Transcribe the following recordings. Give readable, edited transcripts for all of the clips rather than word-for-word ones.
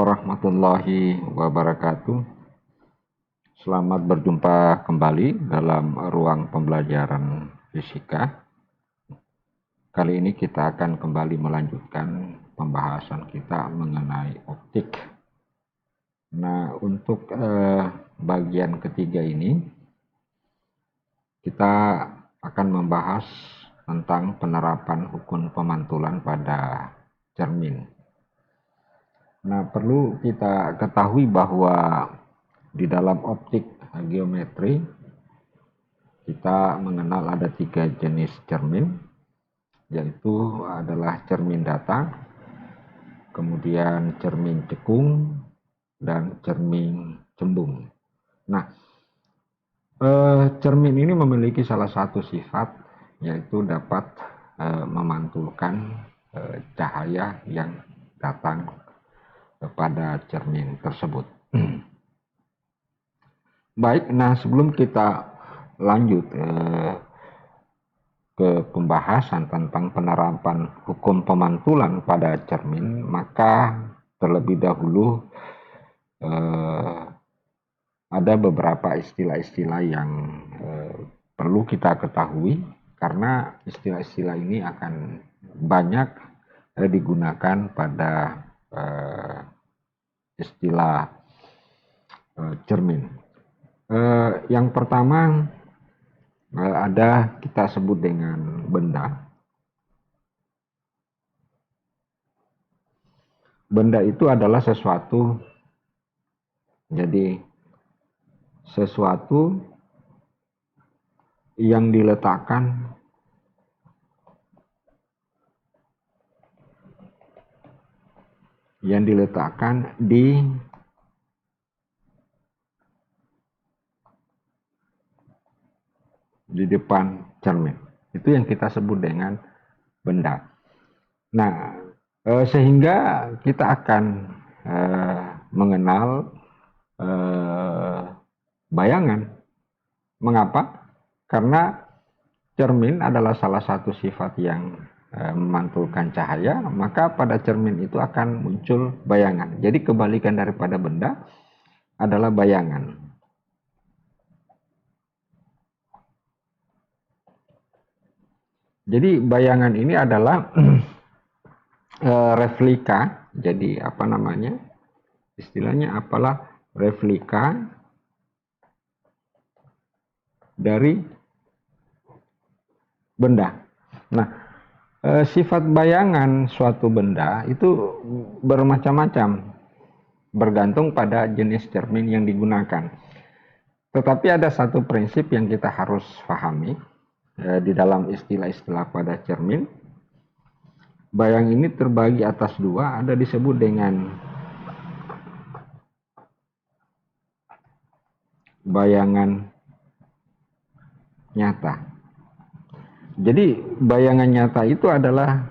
warahmatullahi wabarakatuh. Selamat berjumpa kembali dalam ruang pembelajaran fisika. Kali ini kita akan kembali melanjutkan pembahasan kita mengenai optik. Nah, untuk bagian ketiga ini kita akan membahas tentang penerapan hukum pemantulan pada cermin. Nah, perlu kita ketahui bahwa di dalam optik geometri kita mengenal ada 3 jenis cermin, yaitu adalah cermin datar, kemudian cermin cekung, dan cermin cembung. Nah, cermin ini memiliki salah satu sifat, yaitu dapat memantulkan cahaya yang datang pada cermin tersebut. Baik, nah sebelum kita lanjut ke pembahasan tentang penerapan hukum pemantulan pada cermin, maka terlebih dahulu ada beberapa istilah-istilah yang perlu kita ketahui, karena istilah-istilah ini akan banyak digunakan pada istilah cermin. Yang pertama ada kita sebut dengan benda. Benda itu adalah sesuatu, jadi sesuatu yang diletakkan di depan cermin. Itu yang kita sebut dengan benda. Nah, sehingga kita akan mengenal bayangan. Mengapa? Karena cermin adalah salah satu sifat yang memantulkan cahaya, maka pada cermin itu akan muncul bayangan. Jadi kebalikan daripada benda adalah bayangan. Jadi bayangan ini adalah replika. Jadi apa namanya? Istilahnya apalah replika dari benda. Nah, sifat bayangan suatu benda itu bermacam-macam, bergantung pada jenis cermin yang digunakan. Tetapi ada satu prinsip yang kita harus pahami di dalam istilah-istilah pada cermin. Bayang ini terbagi atas 2, ada disebut dengan bayangan nyata. Jadi bayangan nyata itu adalah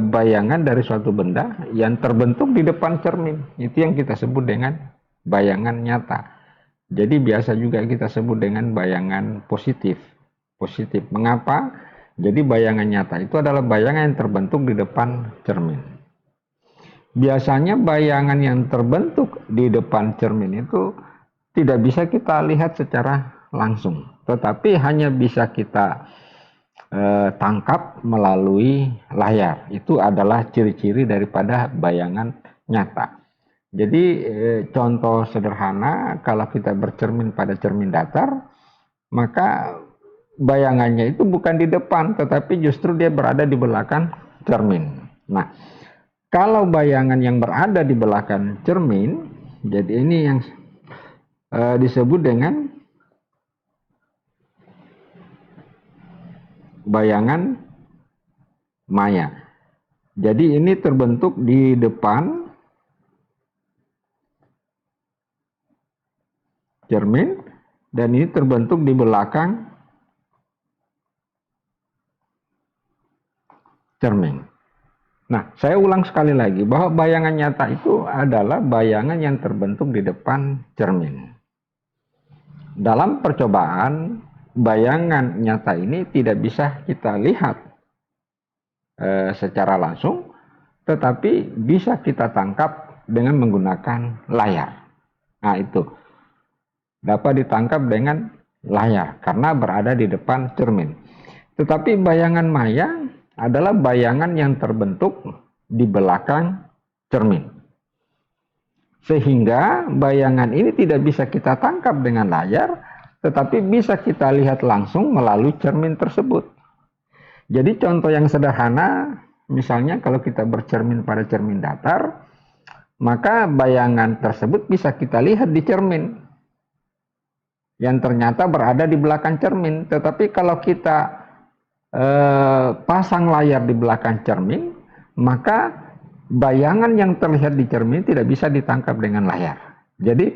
bayangan dari suatu benda yang terbentuk di depan cermin. Itu yang kita sebut dengan bayangan nyata. Jadi biasa juga kita sebut dengan bayangan positif. Mengapa? Jadi bayangan nyata itu adalah bayangan yang terbentuk di depan cermin. Biasanya bayangan yang terbentuk di depan cermin itu tidak bisa kita lihat secara langsung, tetapi hanya bisa kita tangkap melalui layar. Itu adalah ciri-ciri daripada bayangan nyata. Jadi contoh sederhana, kalau kita bercermin pada cermin datar, maka bayangannya itu bukan di depan, tetapi justru dia berada di belakang cermin. Nah, kalau bayangan yang berada di belakang cermin, jadi ini yang disebut dengan bayangan maya. Jadi ini terbentuk di depan cermin dan ini terbentuk di belakang cermin. Nah, saya ulang sekali lagi bahwa bayangan nyata itu adalah bayangan yang terbentuk di depan cermin. Dalam percobaan, bayangan nyata ini tidak bisa kita lihat secara langsung, tetapi bisa kita tangkap dengan menggunakan layar. Nah, itu dapat ditangkap dengan layar karena berada di depan cermin. Tetapi bayangan maya adalah bayangan yang terbentuk di belakang cermin. Sehingga bayangan ini tidak bisa kita tangkap dengan layar, tetapi bisa kita lihat langsung melalui cermin tersebut. Jadi contoh yang sederhana, misalnya kalau kita bercermin pada cermin datar, maka bayangan tersebut bisa kita lihat di cermin yang ternyata berada di belakang cermin. Tetapi kalau kita pasang layar di belakang cermin, maka bayangan yang terlihat di cermin tidak bisa ditangkap dengan layar. Jadi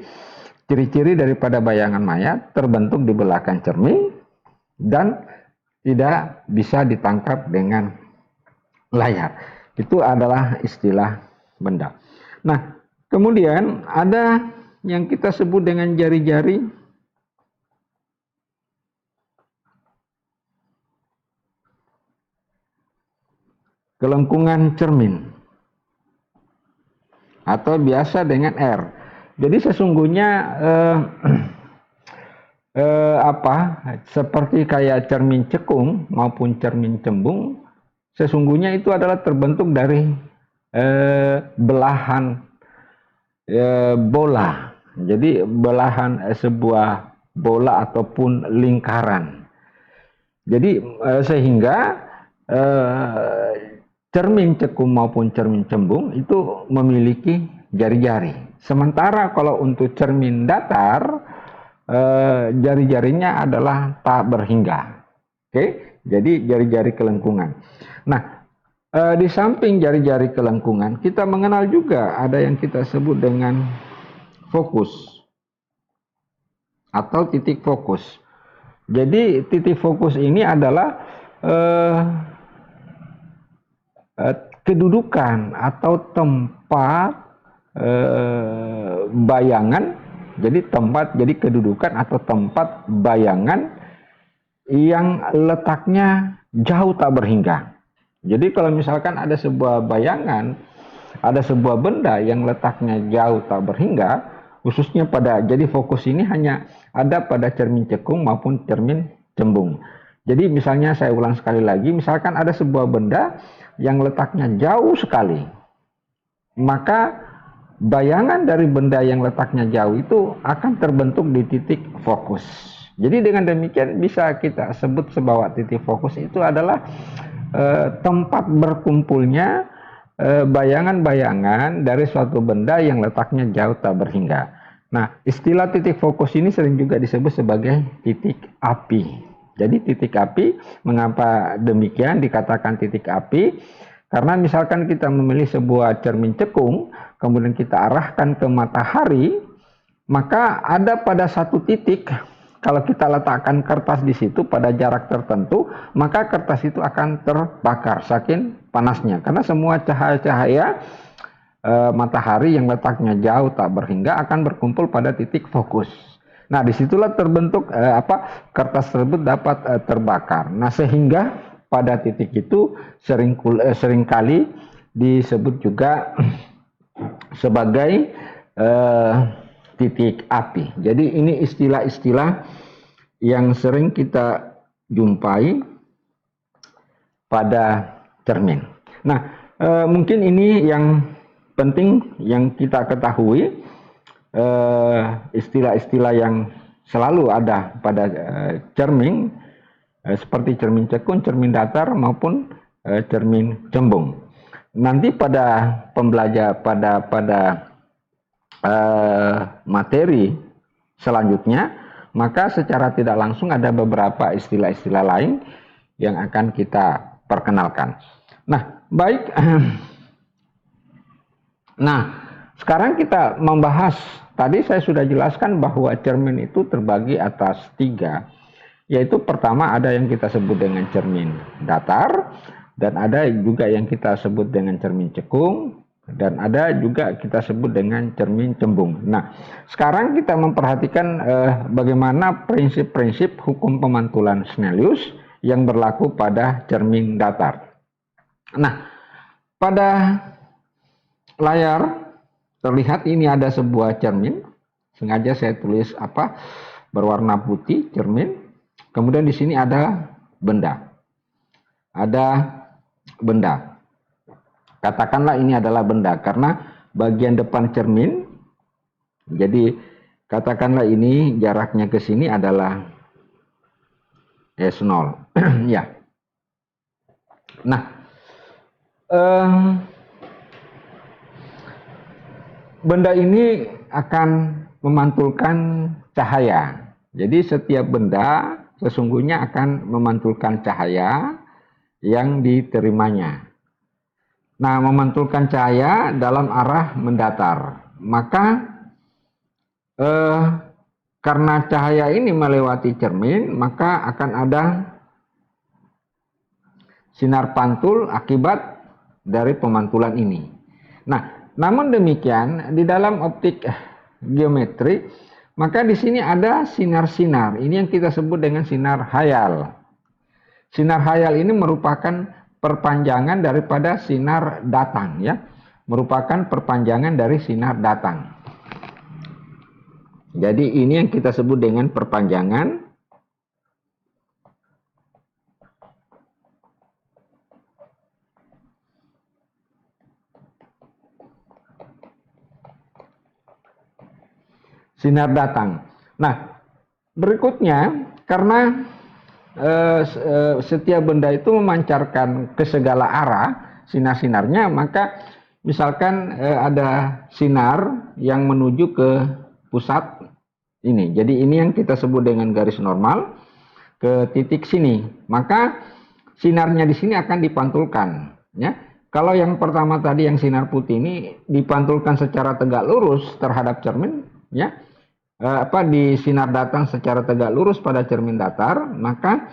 ciri-ciri daripada bayangan maya terbentuk di belakang cermin dan tidak bisa ditangkap dengan layar. Itu adalah istilah benda. Nah, kemudian ada yang kita sebut dengan jari-jari. Kelengkungan cermin atau biasa dengan R. Jadi sesungguhnya seperti kayak cermin cekung maupun cermin cembung, sesungguhnya itu adalah terbentuk dari belahan bola. Jadi belahan sebuah bola ataupun lingkaran. Jadi sehingga cermin cekung maupun cermin cembung itu memiliki jari-jari. Sementara kalau untuk cermin datar, jari-jarinya adalah tak berhingga. Oke, jadi jari-jari kelengkungan. Nah, di samping jari-jari kelengkungan, kita mengenal juga ada yang kita sebut dengan fokus atau titik fokus. Jadi titik fokus ini adalah kedudukan atau tempat bayangan, jadi kedudukan atau tempat bayangan yang letaknya jauh tak berhingga. Jadi kalau misalkan ada sebuah bayangan, ada sebuah benda yang letaknya jauh tak berhingga, khususnya jadi fokus ini hanya ada pada cermin cekung maupun cermin cembung. Jadi misalnya saya ulang sekali lagi, misalkan ada sebuah benda yang letaknya jauh sekali, maka bayangan dari benda yang letaknya jauh itu akan terbentuk di titik fokus. Jadi dengan demikian bisa kita sebut bahwa titik fokus itu adalah tempat berkumpulnya bayangan-bayangan dari suatu benda yang letaknya jauh tak berhingga. Nah, istilah titik fokus ini sering juga disebut sebagai titik api. Jadi titik api, mengapa demikian dikatakan titik api? Karena misalkan kita memilih sebuah cermin cekung, kemudian kita arahkan ke matahari, maka ada pada satu titik, kalau kita letakkan kertas di situ pada jarak tertentu, maka kertas itu akan terbakar saking panasnya. Karena semua cahaya-cahaya matahari yang letaknya jauh tak berhingga akan berkumpul pada titik fokus. Nah, disitulah terbentuk kertas tersebut dapat terbakar. Nah, sehingga pada titik itu seringkali disebut juga sebagai titik api. Jadi ini istilah-istilah yang sering kita jumpai pada cermin. Nah, mungkin ini yang penting yang kita ketahui, istilah-istilah yang selalu ada pada cermin, seperti cermin cekung, cermin datar maupun cermin cembung. Nanti pada pembelajar pada materi selanjutnya, maka secara tidak langsung ada beberapa istilah-istilah lain yang akan kita perkenalkan. Nah, baik. Nah, sekarang kita membahas, tadi saya sudah jelaskan bahwa cermin itu terbagi atas 3, yaitu pertama ada yang kita sebut dengan cermin datar, dan ada juga yang kita sebut dengan cermin cekung, dan ada juga kita sebut dengan cermin cembung. Nah, sekarang kita memperhatikan bagaimana prinsip-prinsip hukum pemantulan Snellius yang berlaku pada cermin datar. Nah, pada layar terlihat ini ada sebuah cermin. Sengaja saya tulis berwarna putih cermin. Kemudian di sini ada benda. Ada benda. Katakanlah ini adalah benda karena bagian depan cermin. Jadi katakanlah ini jaraknya ke sini adalah S0. Ya. Nah, benda ini akan memantulkan cahaya. Jadi setiap benda sesungguhnya akan memantulkan cahaya yang diterimanya. Nah, memantulkan cahaya dalam arah mendatar. Maka karena cahaya ini melewati cermin, maka akan ada sinar pantul akibat dari pemantulan ini. Nah, namun demikian di dalam optik geometri, maka di sini ada sinar-sinar. Ini yang kita sebut dengan sinar khayal. Sinar khayal ini merupakan perpanjangan daripada sinar datang, ya. Merupakan perpanjangan dari sinar datang. Jadi ini yang kita sebut dengan perpanjangan sinar datang. Nah, berikutnya karena setiap benda itu memancarkan ke segala arah sinar-sinarnya, maka misalkan ada sinar yang menuju ke pusat ini. Jadi ini yang kita sebut dengan garis normal ke titik sini. Maka sinarnya di sini akan dipantulkan, ya. Kalau yang pertama tadi yang sinar putih ini dipantulkan secara tegak lurus terhadap cermin, ya. Di sinar datang secara tegak lurus pada cermin datar, maka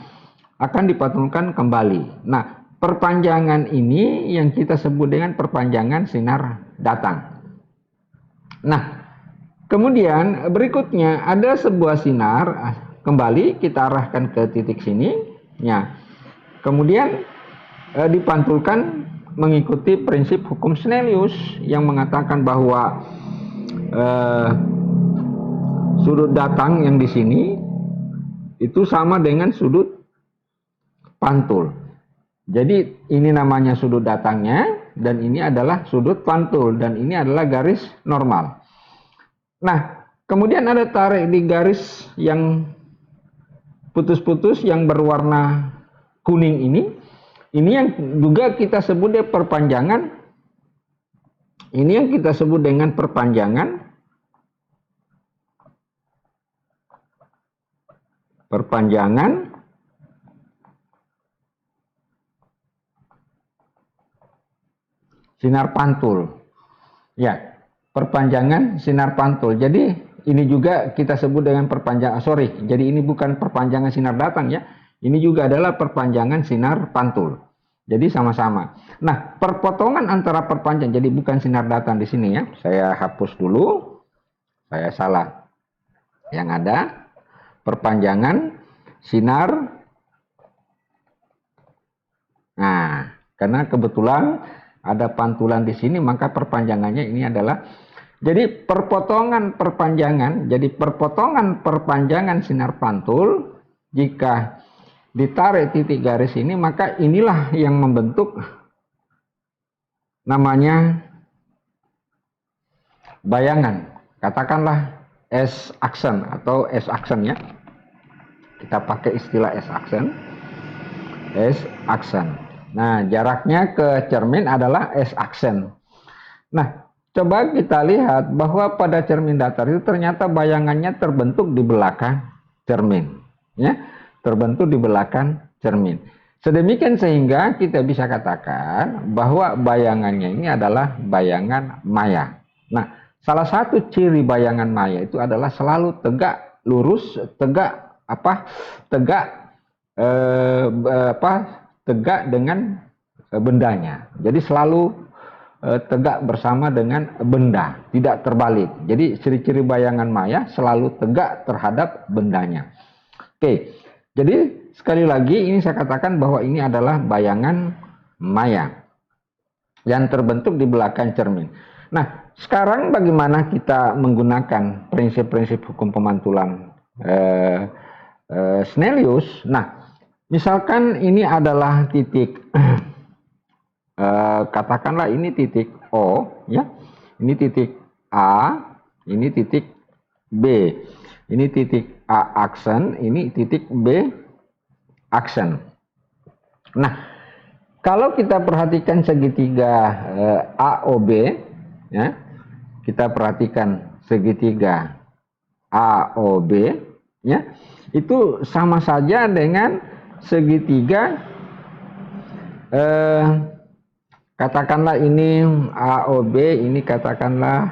akan dipantulkan kembali. Nah, perpanjangan ini yang kita sebut dengan perpanjangan sinar datang. Nah, kemudian berikutnya ada sebuah sinar kembali kita arahkan ke titik sini, ya. Kemudian dipantulkan mengikuti prinsip hukum Snellius yang mengatakan bahwa sudut datang yang di sini itu sama dengan sudut pantul. Jadi ini namanya sudut datangnya dan ini adalah sudut pantul dan ini adalah garis normal. Nah, kemudian ada tarik di garis yang putus-putus yang berwarna kuning ini. Ini yang juga kita sebut perpanjangan. Ini yang kita sebut dengan perpanjangan sinar pantul. Ya, perpanjangan sinar pantul. Jadi ini juga kita sebut dengan perpanjangan, jadi ini bukan perpanjangan sinar datang, ya. Ini juga adalah perpanjangan sinar pantul. Jadi sama-sama. Nah, perpotongan antara perpanjangan, jadi bukan sinar datang di sini, ya. Saya hapus dulu. Saya salah. Yang ada perpanjangan sinar. Nah, karena kebetulan ada pantulan di sini, maka perpanjangannya ini adalah, jadi perpotongan perpanjangan sinar pantul jika ditarik titik garis ini, maka inilah yang membentuk namanya bayangan. Katakanlah S-aksen atau S-aksen, ya. Kita pakai istilah S-aksen. Nah, jaraknya ke cermin adalah S-aksen. Nah, coba kita lihat bahwa pada cermin datar itu ternyata bayangannya terbentuk di belakang cermin, ya. Terbentuk di belakang cermin. Sedemikian sehingga kita bisa katakan bahwa bayangannya ini adalah bayangan maya. Nah, salah satu ciri bayangan maya itu adalah selalu tegak lurus, tegak dengan bendanya. Jadi selalu tegak bersama dengan benda, tidak terbalik. Jadi ciri-ciri bayangan maya selalu tegak terhadap bendanya. Oke, jadi sekali lagi ini saya katakan bahwa ini adalah bayangan maya yang terbentuk di belakang cermin. Nah, sekarang bagaimana kita menggunakan prinsip-prinsip hukum pemantulan Snellius? Nah, misalkan ini adalah titik, katakanlah ini titik O, ya, ini titik A, ini titik B, ini titik A aksen, ini titik B aksen. Nah, kalau kita perhatikan segitiga AOB, ya, kita perhatikan segitiga AOB, ya, itu sama saja dengan segitiga katakanlah ini AOB, ini katakanlah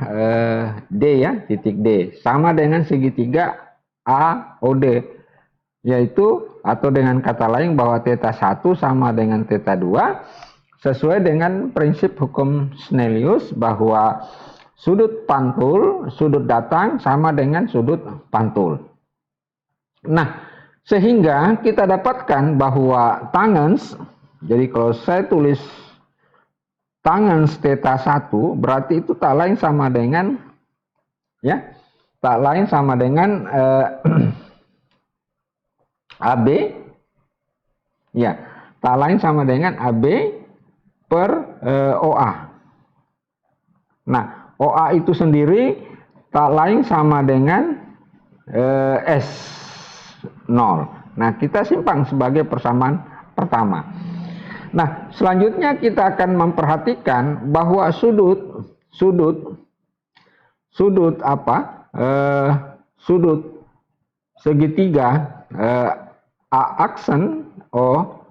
D, ya, titik D, sama dengan segitiga AOD, yaitu atau dengan kata lain bahwa theta 1 sama dengan theta 2 sesuai dengan prinsip hukum Snellius bahwa sudut pantul, sudut datang sama dengan sudut pantul. Nah, sehingga kita dapatkan bahwa tangens, jadi kalau saya tulis tangens theta 1 berarti itu tak lain sama dengan, ya, tak lain sama dengan AB, ya, tak lain sama dengan AB per OA. Nah, OA itu sendiri tak lain sama dengan S0. Nah, kita simpan sebagai persamaan pertama. Nah, selanjutnya kita akan memperhatikan bahwa sudut segitiga A aksen O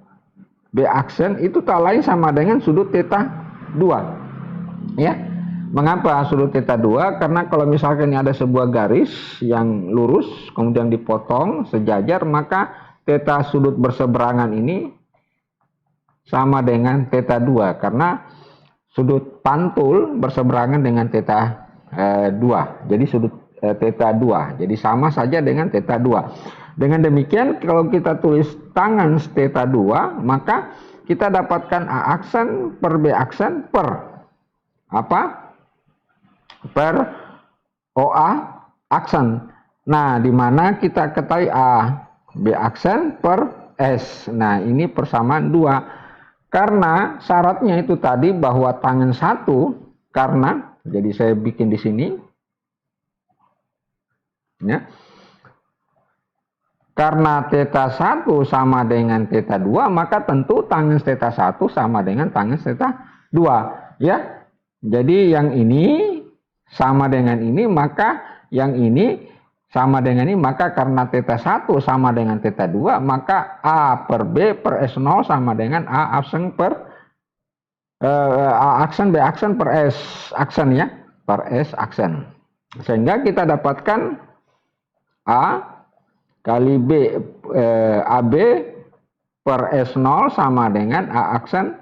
B aksen itu tak lain sama dengan sudut theta 2. Ya. Mengapa sudut theta 2? Karena kalau misalkan ini ada sebuah garis yang lurus kemudian dipotong sejajar, maka theta sudut berseberangan ini sama dengan theta 2 karena sudut pantul berseberangan dengan theta 2. Jadi sudut theta 2. Jadi sama saja dengan theta 2. Dengan demikian kalau kita tulis tangen theta 2, maka kita dapatkan A aksen per B aksen per apa? Per OA aksen. Nah, di mana kita ketahui A B aksen per S. Nah, ini persamaan 2. Karena syaratnya itu tadi bahwa tangen 1 karena, jadi saya bikin di sini, ya. Karena theta 1 sama dengan theta 2, maka tentu tangen theta 1 sama dengan tangen theta 2, ya. Jadi yang ini sama dengan ini, maka yang ini sama dengan ini, maka karena theta 1 sama dengan theta 2, maka A per B per S0 sama dengan A aksen per A aksen B aksen per S aksen, ya, per S aksen. Sehingga kita dapatkan A kali B AB per S0 sama dengan A aksen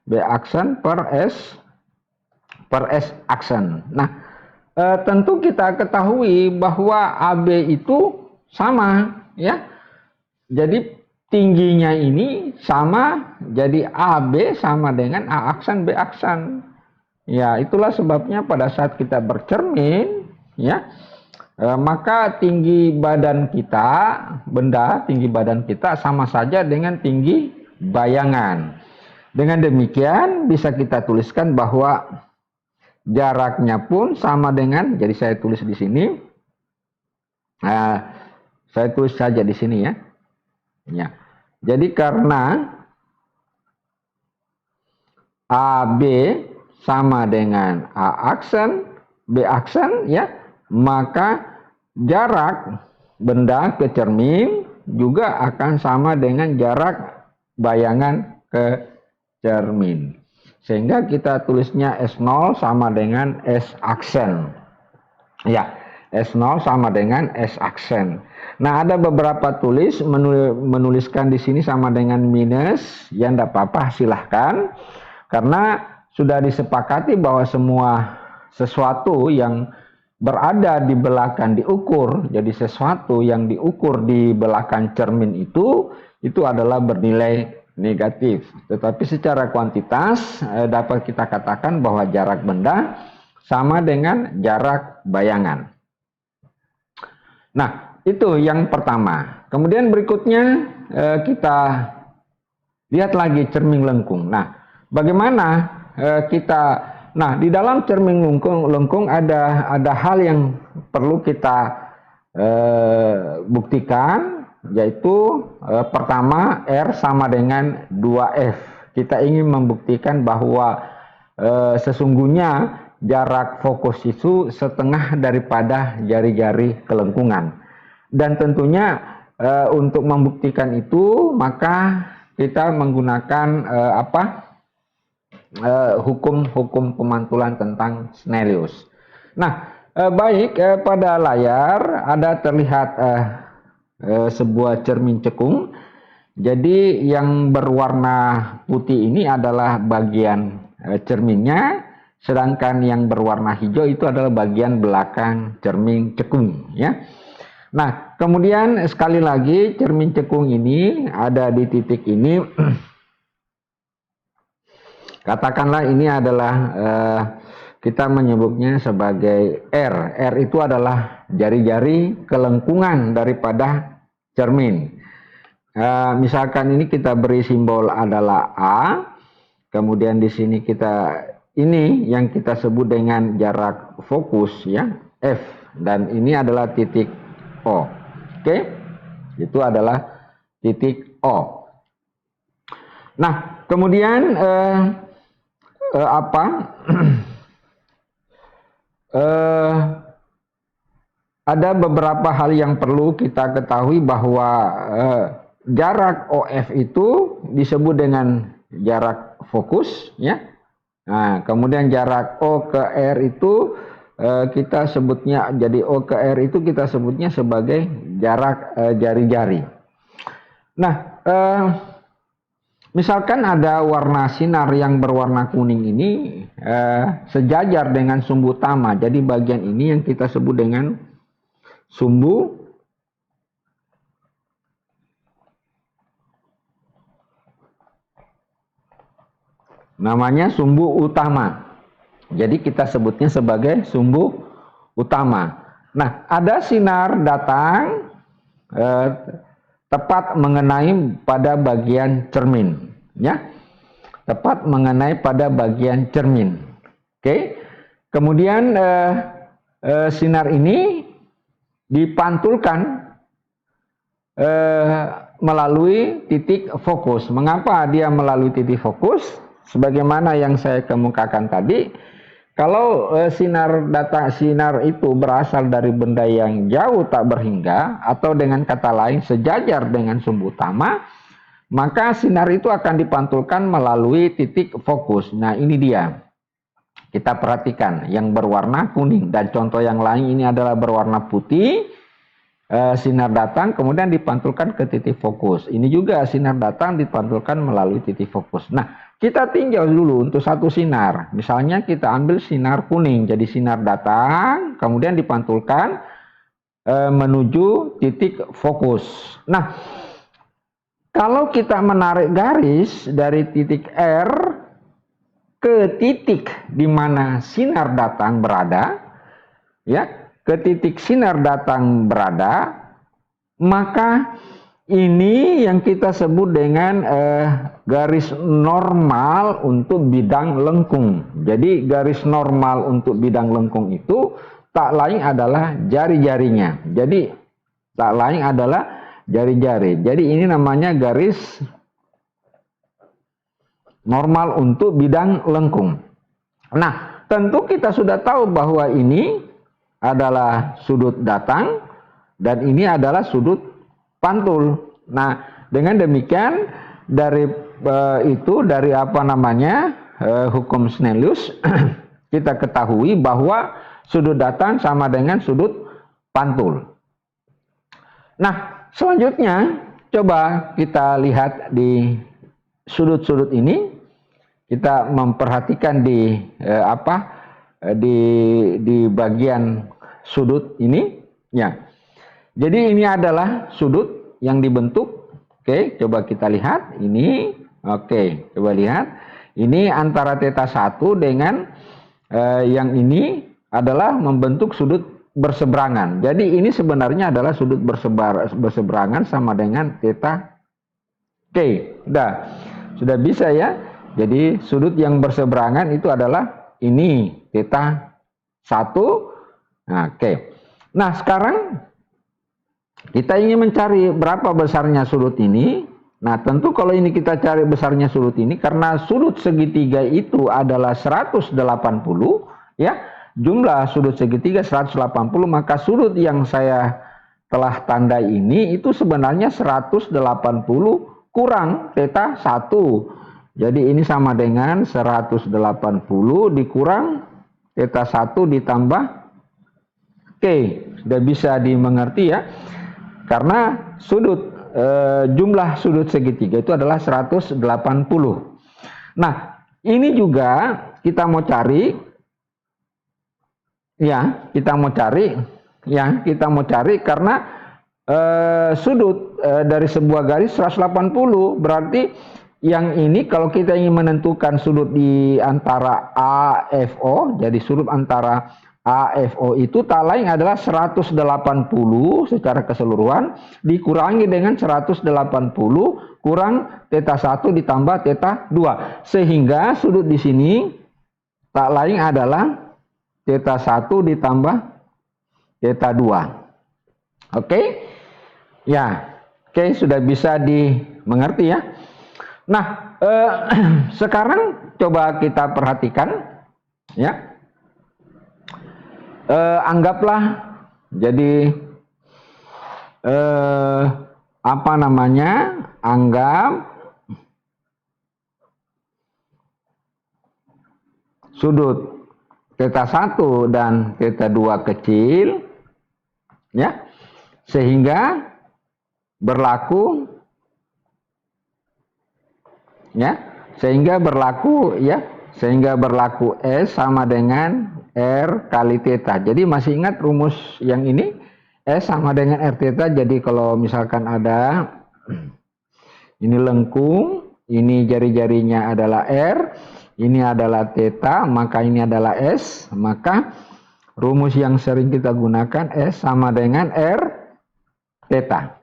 B aksen per S aksen. Nah, tentu kita ketahui bahwa AB itu sama, ya. Jadi tingginya ini sama, jadi AB sama dengan A aksen B aksen. Ya, itulah sebabnya pada saat kita bercermin, ya, maka tinggi badan kita, benda tinggi badan kita sama saja dengan tinggi bayangan. Dengan demikian bisa kita tuliskan bahwa jaraknya pun sama dengan, jadi saya tulis di sini, saya tulis saja di sini, ya. Ya, jadi karena AB sama dengan A aksen B aksen, ya, maka jarak benda ke cermin juga akan sama dengan jarak bayangan ke cermin. Sehingga kita tulisnya S0 sama dengan S aksen. Ya, S0 sama dengan S aksen. Nah, ada beberapa menuliskan di sini sama dengan minus, ya enggak apa-apa, silahkan. Karena sudah disepakati bahwa sesuatu yang berada di belakang diukur, jadi sesuatu yang diukur di belakang cermin itu adalah bernilai negatif. Tetapi secara kuantitas dapat kita katakan bahwa jarak benda sama dengan jarak bayangan. Nah, itu yang pertama. Kemudian berikutnya kita lihat lagi cermin lengkung. Nah, bagaimana di dalam cermin lengkung ada hal yang perlu kita buktikan, yaitu pertama R sama dengan 2F. Kita ingin membuktikan bahwa sesungguhnya jarak fokus itu setengah daripada jari-jari kelengkungan. Dan tentunya untuk membuktikan itu maka kita menggunakan hukum pemantulan tentang Snellius. Nah, pada layar ada terlihat sebuah cermin cekung. Jadi yang berwarna putih ini adalah bagian cerminnya, sedangkan yang berwarna hijau itu adalah bagian belakang cermin cekung, ya. Nah, kemudian sekali lagi cermin cekung ini ada di titik ini. Katakanlah ini adalah kita menyebutnya sebagai R. R itu adalah jari-jari kelengkungan daripada cermin. Misalkan ini kita beri simbol adalah A, kemudian di sini ini yang kita sebut dengan jarak fokus, ya, F, dan ini adalah titik O. Oke, itu adalah titik O. Nah, kemudian ada beberapa hal yang perlu kita ketahui bahwa jarak OF itu disebut dengan jarak fokus, ya. Nah, kemudian jarak O ke R itu kita sebutnya, jadi O ke R itu kita sebutnya sebagai jarak jari-jari. Nah, misalkan ada warna sinar yang berwarna kuning ini sejajar dengan sumbu utama. Jadi bagian ini yang kita sebut dengan sumbu namanya sumbu utama. Jadi kita sebutnya sebagai sumbu utama. Nah, ada sinar datang tepat mengenai pada bagian cermin, ya. Tepat mengenai pada bagian cermin. Oke. Kemudian sinar ini dipantulkan melalui titik fokus. Mengapa dia melalui titik fokus? Sebagaimana yang saya kemukakan tadi, kalau sinar itu berasal dari benda yang jauh tak berhingga, atau dengan kata lain sejajar dengan sumbu utama, maka sinar itu akan dipantulkan melalui titik fokus. Nah, ini dia. Kita perhatikan yang berwarna kuning, dan contoh yang lain ini adalah berwarna putih. Sinar datang kemudian dipantulkan ke titik fokus. Ini juga sinar datang dipantulkan melalui titik fokus. Nah, kita tinjau dulu untuk satu sinar. Misalnya kita ambil sinar kuning. Jadi sinar datang kemudian dipantulkan menuju titik fokus. Nah, kalau kita menarik garis dari titik R ke titik di mana sinar datang berada, ya, ke titik sinar datang berada, maka ini yang kita sebut dengan garis normal untuk bidang lengkung. Jadi garis normal untuk bidang lengkung itu tak lain adalah jari-jarinya. Jadi tak lain adalah jari-jari. Jadi ini namanya garis normal untuk bidang lengkung. Nah, tentu kita sudah tahu bahwa ini adalah sudut datang dan ini adalah sudut pantul. Nah, dengan demikian dari hukum Snellius kita ketahui bahwa sudut datang sama dengan sudut pantul. Nah, selanjutnya coba kita lihat di sudut-sudut ini. Kita memperhatikan di bagian sudut ini, ya. Jadi ini adalah sudut yang dibentuk. Oke, coba kita lihat ini. Oke, coba lihat. Ini antara θ1 dengan yang ini adalah membentuk sudut berseberangan. Jadi ini sebenarnya adalah sudut berseberangan sama dengan theta K. Sudah bisa ya. Jadi sudut yang berseberangan itu adalah ini theta 1. Nah, oke. Nah, sekarang kita ingin mencari berapa besarnya sudut ini. Nah, tentu kalau ini kita cari besarnya sudut ini, karena sudut segitiga itu adalah 180, ya, jumlah sudut segitiga 180, maka sudut yang saya telah tandai ini itu sebenarnya 180 kurang theta 1. Jadi ini sama dengan 180 dikurang theta 1 ditambah K. Sudah bisa dimengerti ya. Karena jumlah sudut segitiga itu adalah 180. Nah, ini juga kita mau cari karena sudut dari sebuah garis 180. Berarti yang ini kalau kita ingin menentukan sudut di antara AFO, jadi sudut antara AFO itu tak lain adalah 180 secara keseluruhan dikurangi dengan 180 kurang theta 1 ditambah theta 2. Sehingga sudut di sini tak lain adalah theta 1 ditambah theta 2. Oke? Ya. Oke, sudah bisa dimengerti ya. Nah, sekarang coba kita perhatikan ya. Anggaplah jadi anggap sudut theta 1 dan theta 2 kecil ya, sehingga berlaku S sama dengan R kali theta. Jadi masih ingat rumus yang ini? S sama dengan R theta. Jadi kalau misalkan ada ini lengkung, ini jari-jarinya adalah R, ini adalah theta, maka ini adalah S. Maka rumus yang sering kita gunakan S sama dengan R theta.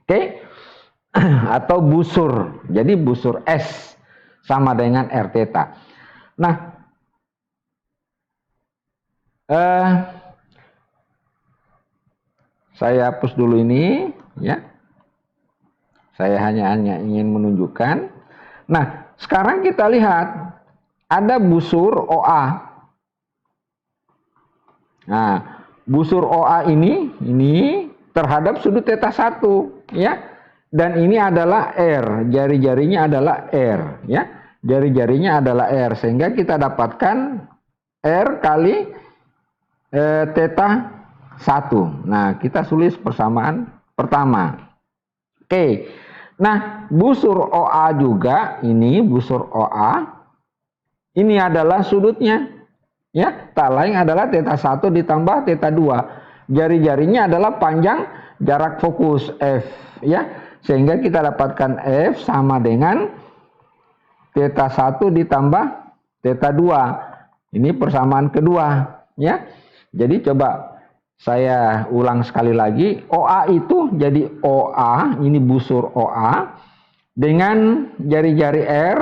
Oke? Atau busur. Jadi busur S sama dengan R theta. Nah, saya hapus dulu ini ya. Saya hanya ingin menunjukkan. Nah, sekarang kita lihat ada busur OA. Nah, busur OA ini terhadap sudut theta 1 ya. Dan ini adalah R, jari-jarinya adalah R ya. Jari-jarinya adalah R, sehingga kita dapatkan R kali theta 1. Nah, kita tulis persamaan pertama. Oke. Nah, busur OA juga, ini busur OA. Ini adalah sudutnya. Ya, tak lain adalah theta 1 ditambah theta 2. Jari-jarinya adalah panjang jarak fokus F, ya. Sehingga kita dapatkan F sama dengan theta 1 ditambah theta 2. Ini persamaan kedua, ya. Jadi coba saya ulang sekali lagi. OA itu jadi OA, ini busur OA dengan jari-jari R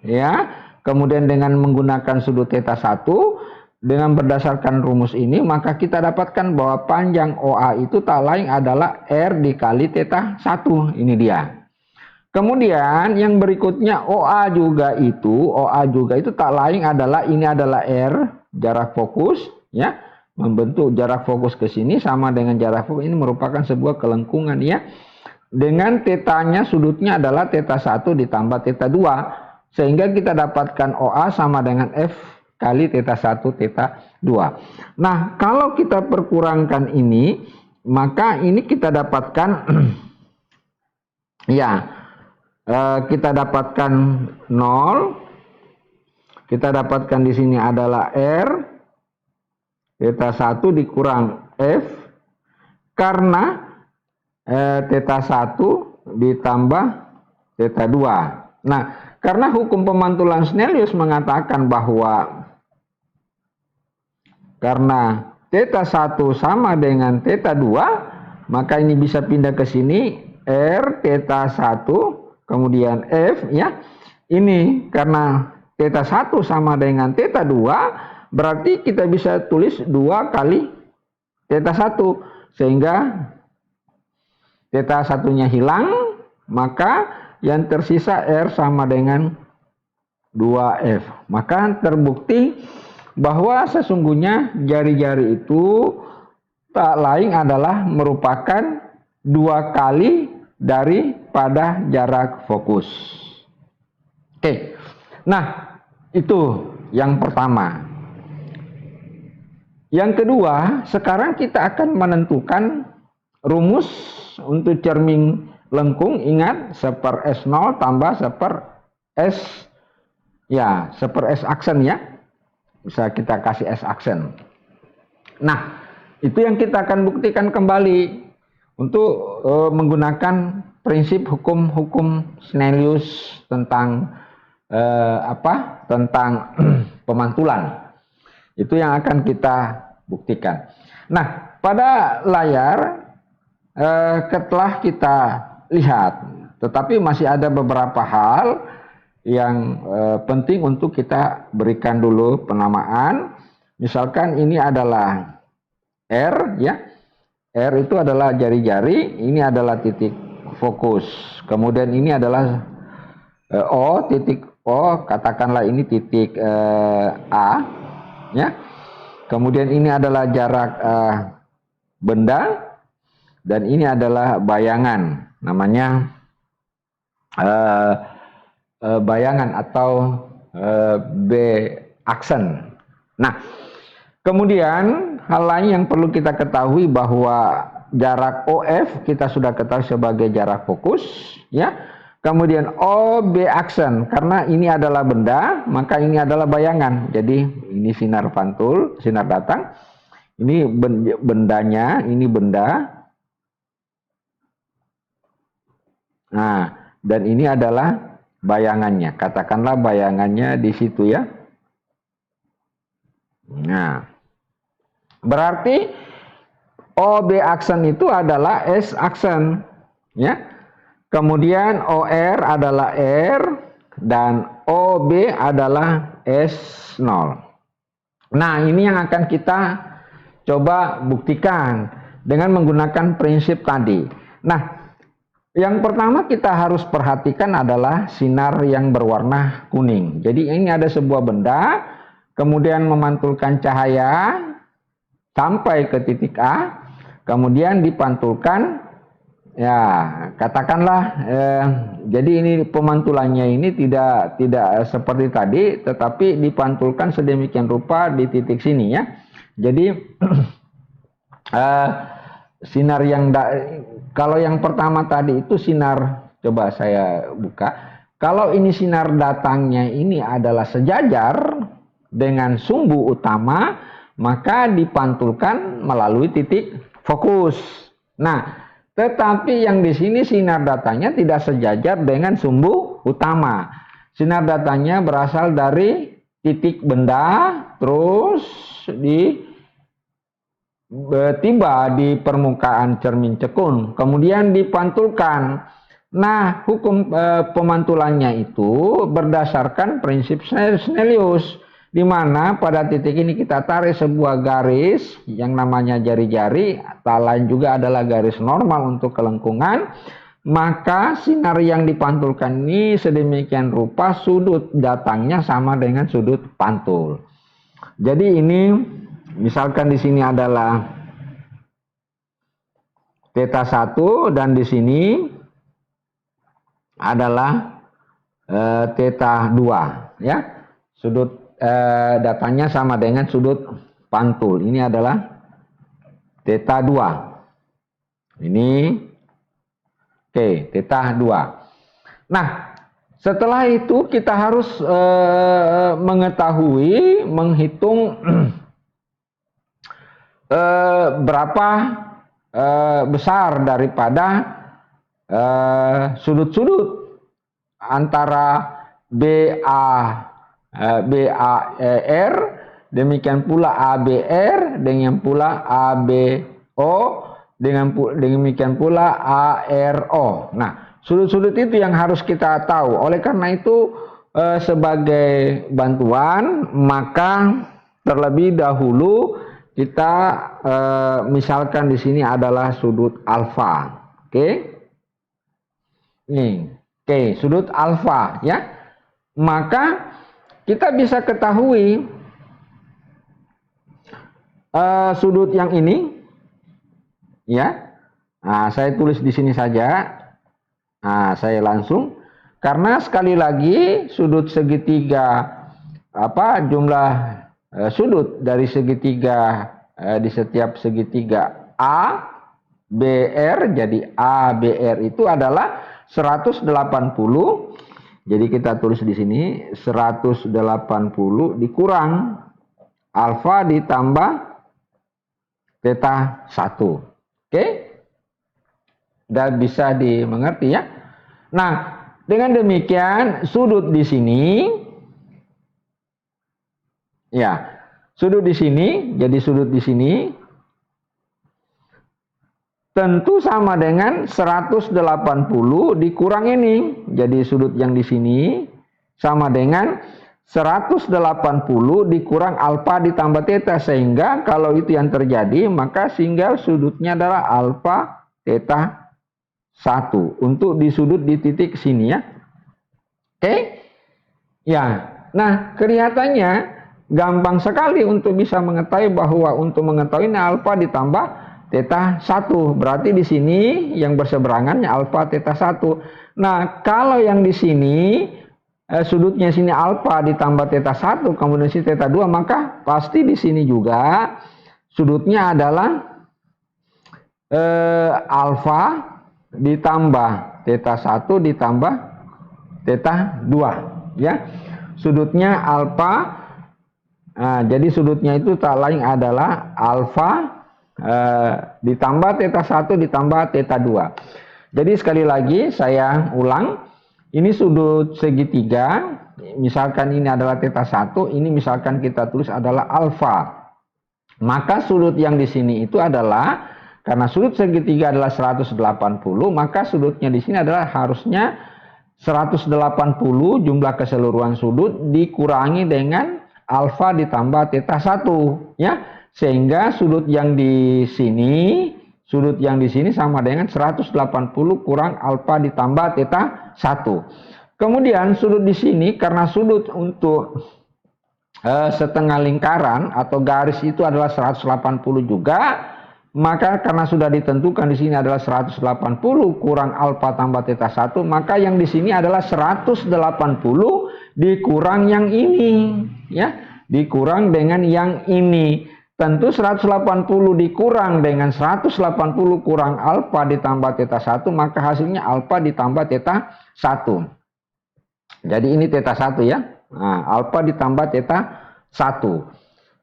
ya. Kemudian dengan menggunakan sudut theta 1 dengan berdasarkan rumus ini, maka kita dapatkan bahwa panjang OA itu tak lain adalah R dikali theta 1. Ini dia. Kemudian yang berikutnya OA juga itu tak lain adalah ini adalah R jarak fokus ya, membentuk jarak fokus ke sini sama dengan jarak fokus ini merupakan sebuah kelengkungan ya. Dengan tetanya sudutnya adalah theta 1 ditambah theta 2 sehingga kita dapatkan OA sama dengan F kali theta 1 theta 2. Nah, kalau kita perkurangkan ini maka ini kita dapatkan kita dapatkan 0. Kita dapatkan di sini adalah R theta 1 dikurang F karena theta 1 ditambah theta 2. Nah, karena hukum pemantulan Snellius mengatakan bahwa karena theta 1 sama dengan theta 2, maka ini bisa pindah ke sini, R theta 1, kemudian F ya. Ini karena theta 1 sama dengan theta 2, berarti kita bisa tulis 2 kali theta 1, sehingga theta 1-nya hilang, maka yang tersisa R sama dengan 2F. Maka terbukti bahwa sesungguhnya jari-jari itu tak lain adalah merupakan 2 kali daripada jarak fokus. Oke, nah itu yang pertama. Yang kedua, sekarang kita akan menentukan rumus untuk cermin lengkung. Ingat, seper S0 tambah seper S, ya, seper S aksen ya. Bisa kita kasih S aksen. Nah, itu yang kita akan buktikan kembali untuk menggunakan prinsip hukum-hukum Snellius tentang tentang pemantulan. Itu yang akan kita buktikan. Nah, pada layar setelah kita lihat, tetapi masih ada beberapa hal yang penting untuk kita berikan dulu penamaan. Misalkan ini adalah R ya. R itu adalah jari-jari, ini adalah titik fokus. Kemudian ini adalah O, titik O, katakanlah ini titik A ya. Kemudian ini adalah jarak benda, dan ini adalah bayangan, namanya bayangan atau B aksen. Nah, kemudian hal lain yang perlu kita ketahui bahwa jarak OF kita sudah ketahui sebagai jarak fokus ya. Kemudian OB aksen, karena ini adalah benda, maka ini adalah bayangan. Jadi ini sinar pantul, sinar datang. Ini bendanya, ini benda. Nah, dan ini adalah bayangannya. Katakanlah bayangannya di situ ya. Nah, berarti OB aksen itu adalah S aksen ya. Kemudian OR adalah R dan OB adalah S0. Nah, ini yang akan kita coba buktikan dengan menggunakan prinsip tadi. Nah, yang pertama kita harus perhatikan adalah sinar yang berwarna kuning. Jadi ini ada sebuah benda, kemudian memantulkan cahaya sampai ke titik A, kemudian dipantulkan. Ya, katakanlah jadi ini pemantulannya ini tidak seperti tadi, tetapi dipantulkan sedemikian rupa di titik sini ya. Jadi sinar yang kalau yang pertama tadi itu sinar, coba saya buka. Kalau ini sinar datangnya ini adalah sejajar dengan sumbu utama, maka dipantulkan melalui titik fokus. Nah, tetapi yang di sini sinar datanya tidak sejajar dengan sumbu utama. Sinar datanya berasal dari titik benda, terus tiba di permukaan cermin cekung, kemudian dipantulkan. Nah, hukum pemantulannya itu berdasarkan prinsip Snellius, di mana pada titik ini kita tarik sebuah garis yang namanya jari-jari, tak lain juga adalah garis normal untuk kelengkungan, maka sinar yang dipantulkan ini sedemikian rupa sudut datangnya sama dengan sudut pantul. Jadi ini misalkan di sini adalah theta 1 dan di sini adalah theta 2 ya. Sudut datanya sama dengan sudut pantul. Ini adalah theta 2. Ini oke, theta 2. Nah, setelah itu kita harus mengetahui, menghitung berapa besar daripada sudut-sudut antara BAR demikian pula ABR, dengan pula ABO, demikian pula ARO. Nah, sudut-sudut itu yang harus kita tahu. Oleh karena itu sebagai bantuan, maka terlebih dahulu kita misalkan di sini adalah sudut alfa. Oke. Nih, oke, sudut alfa ya. Maka kita bisa ketahui sudut yang ini ya. Nah, saya tulis di sini saja. Nah, saya langsung karena sekali lagi sudut segitiga jumlah sudut dari segitiga di setiap segitiga A BR, jadi ABR itu adalah 180. Jadi kita tulis di sini 180 dikurang alfa ditambah theta 1. Oke? Udah bisa dimengerti ya? Nah, dengan demikian sudut di sini ya, sudut di sini, jadi sudut di sini tentu sama dengan 180 dikurang ini. Jadi sudut yang di sini sama dengan 180 dikurang alfa ditambah theta. Sehingga kalau itu yang terjadi, maka sehingga sudutnya adalah alfa theta 1. Untuk di sudut di titik sini ya. Oke? Ya. Nah, kelihatannya gampang sekali untuk bisa mengetahui bahwa untuk mengetahui ini alfa ditambah theta 1. Berarti di sini yang berseberangannya alfa theta 1. Nah, kalau yang di sini sudutnya sini alfa ditambah theta 1, kemudian sini theta 2, maka pasti di sini juga sudutnya adalah alfa ditambah theta 1 ditambah theta 2 ya. Sudutnya alfa, jadi sudutnya itu tak lain adalah alfa ditambah theta 1 ditambah theta 2. Jadi sekali lagi saya ulang, ini sudut segitiga, misalkan ini adalah theta 1, ini misalkan kita tulis adalah alfa. Maka sudut yang di sini itu adalah, karena sudut segitiga adalah 180, maka sudutnya di sini adalah harusnya 180 jumlah keseluruhan sudut dikurangi dengan alfa ditambah theta 1 ya. Sehingga sudut yang di sini sama dengan 180 kurang alfa ditambah theta 1. Kemudian sudut di sini, karena sudut untuk setengah lingkaran atau garis itu adalah 180 juga, maka karena sudah ditentukan di sini adalah 180 kurang alfa tambah theta 1, maka yang di sini adalah 180 dikurang yang ini ya, dikurang dengan yang ini. Tentu 180 dikurang dengan 180 kurang alfa ditambah theta 1, maka hasilnya alfa ditambah theta 1. Jadi ini theta 1 ya. Nah, alfa ditambah theta 1.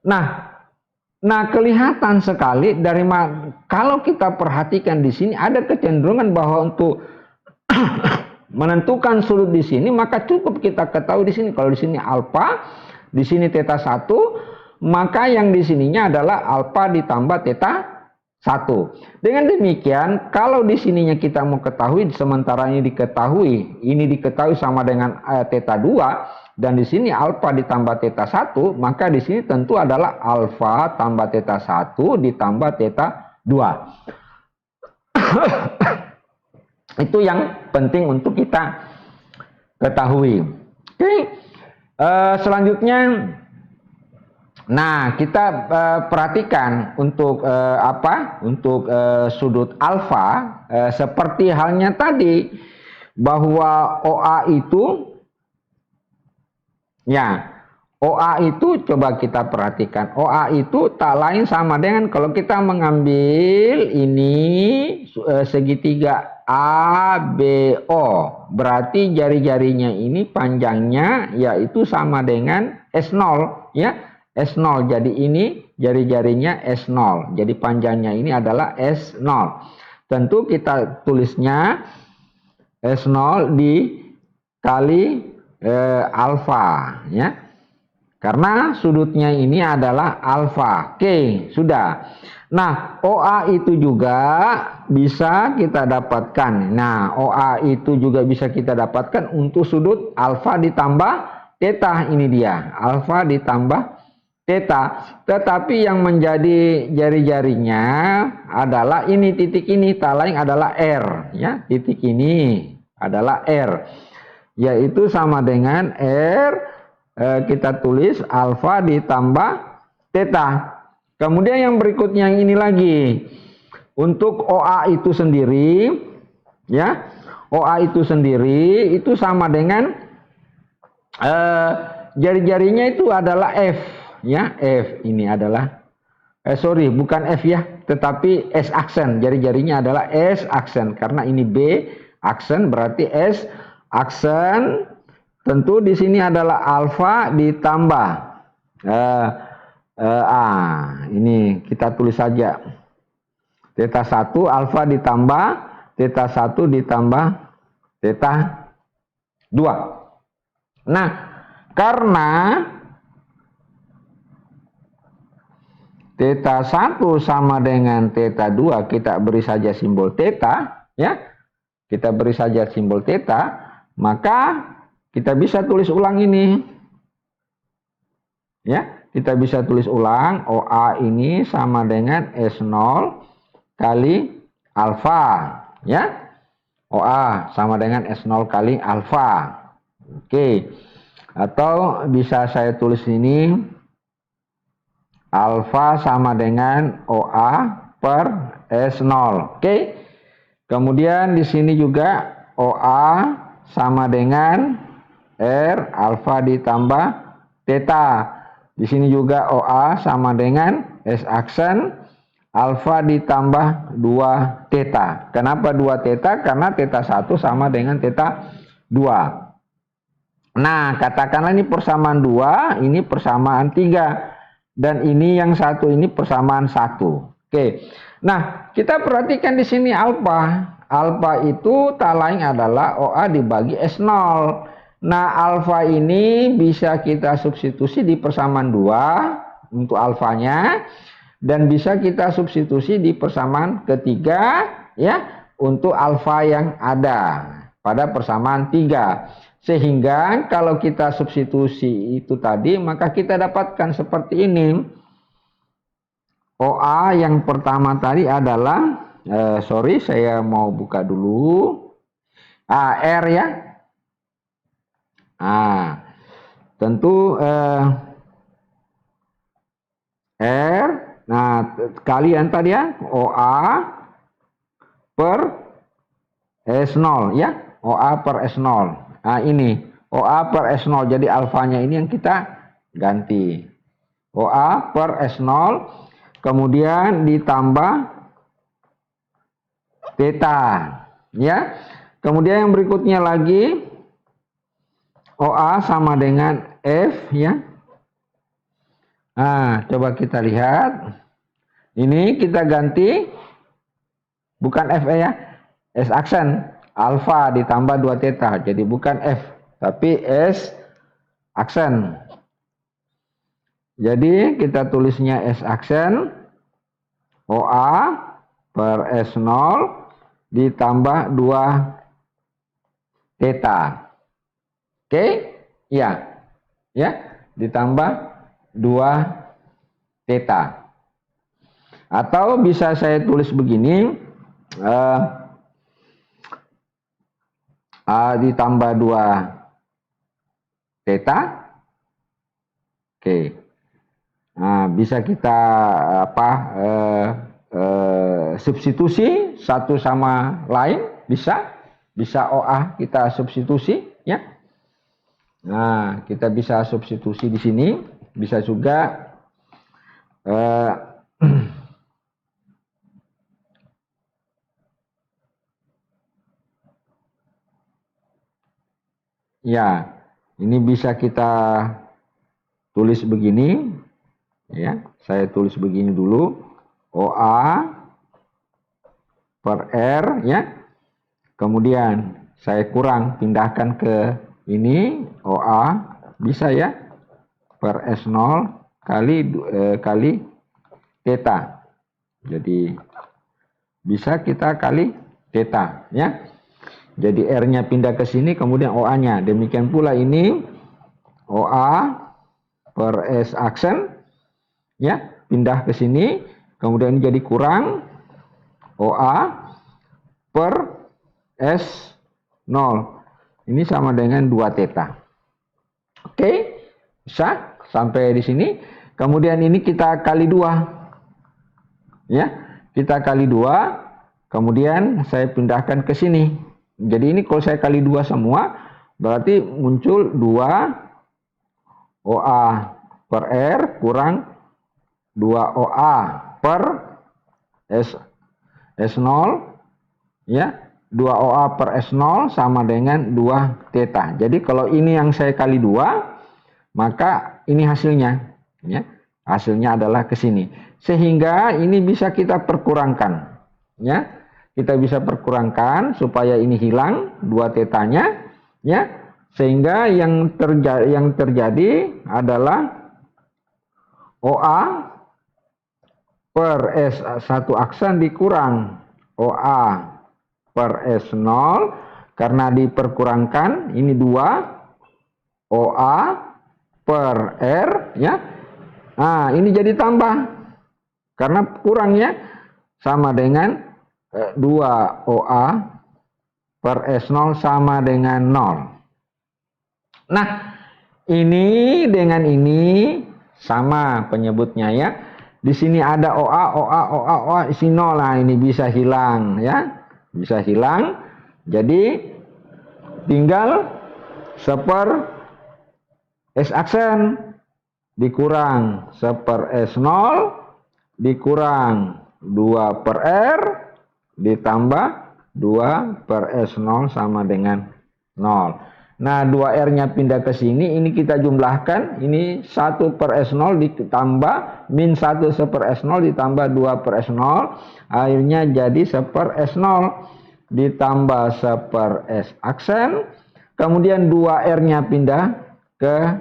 Nah, kelihatan sekali dari kalau kita perhatikan di sini ada kecenderungan bahwa untuk menentukan sudut di sini maka cukup kita ketahui di sini kalau di sini alfa, di sini theta 1, maka yang di sininya adalah alfa ditambah theta 1. Dengan demikian, kalau di sininya kita mau ketahui, sementara ini diketahui sama dengan theta 2, dan di sini alfa ditambah theta 1, maka di sini tentu adalah alfa tambah theta 1 ditambah theta 2. Itu yang penting untuk kita ketahui. Oke, selanjutnya. Nah, kita perhatikan untuk Untuk sudut alfa, seperti halnya tadi bahwa OA itu ya, OA itu coba kita perhatikan. OA itu tak lain sama dengan kalau kita mengambil ini segitiga ABO. Berarti jari-jarinya ini panjangnya yaitu sama dengan S0 ya. S0, jadi ini jari-jarinya S0, jadi panjangnya ini adalah S0. Tentu kita tulisnya S0 dikali alfa ya. Karena sudutnya ini adalah alfa. Oke, sudah. Nah, OA itu juga bisa kita dapatkan. Nah, OA itu juga bisa kita dapatkan untuk sudut alfa ditambah theta. Ini dia, alfa ditambah theta. Tetapi yang menjadi jari-jarinya adalah ini, titik ini, tak lain adalah R. Ya, titik ini adalah R. Yaitu sama dengan R, kita tulis alfa ditambah theta. Kemudian yang berikutnya yang ini lagi. Untuk OA itu sendiri, ya, OA itu sendiri itu sama dengan jari-jarinya itu adalah F, ya, F ini adalah sorry, bukan F ya, tetapi S aksen. Jari-jarinya adalah S aksen karena ini B aksen berarti S aksen. Tentu di sini adalah alfa ditambah ini kita tulis saja theta 1 alfa ditambah theta 1 ditambah theta 2. Nah, karena theta 1 sama dengan theta 2, kita beri saja simbol theta, ya. Kita beri saja simbol theta, maka kita bisa tulis ulang ini. Ya, kita bisa tulis ulang OA ini sama dengan S0 kali alfa, ya. OA sama dengan S0 kali alfa. Oke. Atau bisa saya tulis ini alfa sama dengan OA per S0. Oke. Kemudian di sini juga OA sama dengan R alfa ditambah theta. Di sini juga OA sama dengan S aksen alfa ditambah 2 theta. Kenapa 2 theta? Karena theta 1 sama dengan theta 2. Nah, katakanlah ini persamaan 2, ini persamaan 3. Dan ini yang satu ini persamaan 1. Oke. Nah, kita perhatikan di sini alfa. Alfa itu tak lain adalah OA dibagi S0. Nah, alfa ini bisa kita substitusi di persamaan 2 untuk alfanya. Dan bisa kita substitusi di persamaan ketiga, ya, untuk alfa yang ada pada persamaan 3. Sehingga kalau kita substitusi itu tadi, maka kita dapatkan seperti ini. OA yang pertama tadi adalah, sorry saya mau buka dulu. R ya. Tentu R. Nah, kalian tadi ya, OA per S0 ya. OA per S0. Nah, ini OA per S0. Jadi alfanya ini yang kita ganti. OA per S0 kemudian ditambah theta ya. Kemudian yang berikutnya lagi OA sama dengan F ya. Nah, coba kita lihat. Ini kita ganti bukan F ya. S aksen alfa ditambah 2 theta. Jadi bukan F, tapi S aksen. Jadi kita tulisnya S aksen OA per S0 ditambah 2 theta. Oke? Ya. Ya, ditambah 2 theta. Atau bisa saya tulis begini, ditambah 2 theta. Oke. Nah, bisa kita substitusi satu sama lain, bisa OA kita substitusi ya. Nah, kita bisa substitusi di sini, bisa juga ya, ini bisa kita tulis begini ya. Saya tulis begini dulu, OA per R ya. Kemudian saya kurang, pindahkan ke ini OA, bisa ya, per S0 kali theta. Jadi bisa kita kali theta ya. Jadi R-nya pindah ke sini, kemudian OA-nya. Demikian pula ini OA per S aksen ya, pindah ke sini, kemudian jadi kurang OA per S0. Ini sama dengan 2 theta. Oke, bisa sampai di sini. Kemudian ini kita kali 2. Ya, kita kali 2, kemudian saya pindahkan ke sini. Jadi ini kalau saya kali 2 semua, berarti muncul 2 OA per R kurang 2 OA per S0 ya. 2 OA per S0 sama dengan 2 theta. Jadi kalau ini yang saya kali 2, maka ini hasilnya ya. Hasilnya adalah ke sini. Sehingga ini bisa kita perkurangkan ya. Kita bisa perkurangkan supaya ini hilang 2 tetanya ya. Sehingga yang terjadi adalah OA per S1 aksen dikurang OA per S0, karena diperkurangkan ini 2 OA per R ya. Nah, ini jadi tambah karena kurangnya sama dengan 2 OA per S0 sama dengan 0. Nah, ini dengan ini sama penyebutnya ya. Di sini ada OA, isi 0. Nah, ini bisa hilang ya. Bisa hilang. Jadi tinggal seper S aksen dikurang seper S0 dikurang 2 per R ditambah 2 per S0 sama dengan 0. Nah, 2R-nya pindah ke sini, ini kita jumlahkan, ini 1 per S0 ditambah min 1 seper S0 ditambah 2 per S0, akhirnya jadi seper S0 ditambah seper S aksen, kemudian 2R-nya pindah ke